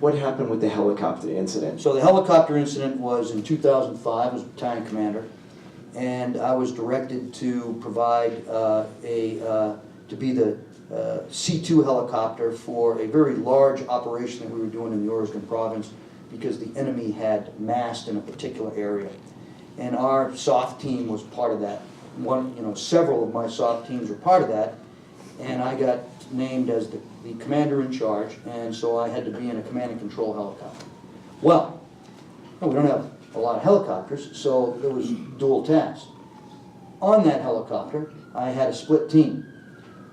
What happened with the helicopter incident? So the helicopter incident was in 2005. I was battalion commander, and I was directed to provide to be the C2 helicopter for a very large operation that we were doing in the Oregon province because the enemy had massed in a particular area. And our soft team was part of that. Several of my soft teams were part of that, and I got named as the commander in charge, and so I had to be in a command and control helicopter. Well, we don't have a lot of helicopters, so there was dual tasks. On that helicopter, I had a split team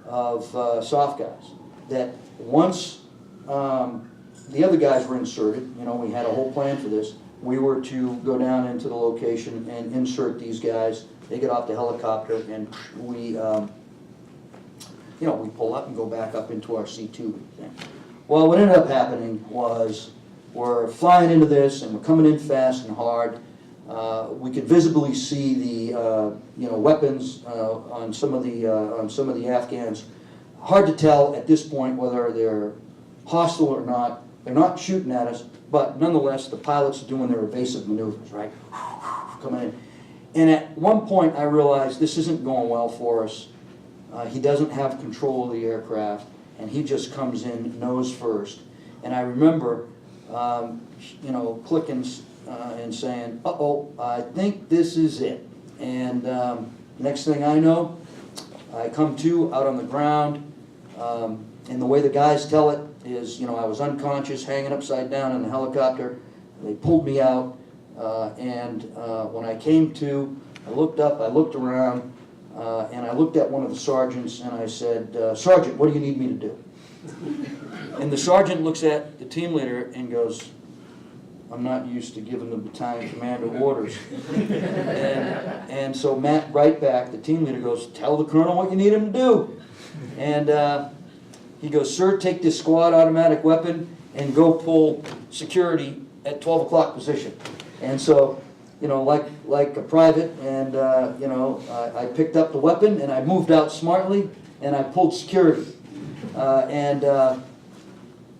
of soft guys that once the other guys were inserted, we had a whole plan for this. We were to go down into the location and insert these guys. They get off the helicopter, and we pull up and go back up into our C2 thing. Well, what ended up happening was we're flying into this, and we're coming in fast and hard. We could visibly see the weapons on some of the Afghans. Hard to tell at this point whether they're hostile or not. They're not shooting at us, but nonetheless, the pilots are doing their evasive maneuvers, right? Coming in. And at one point, I realized this isn't going well for us. He doesn't have control of the aircraft, and he just comes in nose first. And I remember, clicking and saying, "Uh-oh, I think this is it." And next thing I know, I come to out on the ground, and the way the guys tell it is, I was unconscious, hanging upside down in the helicopter. They pulled me out, and when I came to, I looked up, I looked around, and I looked at one of the sergeants, and I said, "Sergeant, what do you need me to do?" And the sergeant looks at the team leader and goes, "I'm not used to giving the battalion commander orders." and so Matt right back, the team leader, goes, "Tell the colonel what you need him to do." And he goes, "Sir, take this squad automatic weapon and go pull security at 12 o'clock position." And so, like a private, and I picked up the weapon and I moved out smartly and I pulled security.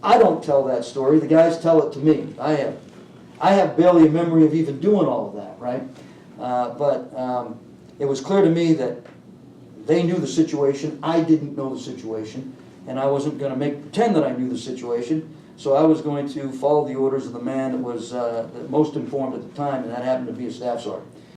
I don't tell that story. The guys tell it to me. I have barely a memory of even doing all of that, right? But it was clear to me that they knew the situation. I didn't know the situation, and I wasn't going to pretend that I knew the situation. So I was going to follow the orders of the man that was the most informed at the time, and that happened to be a staff sergeant.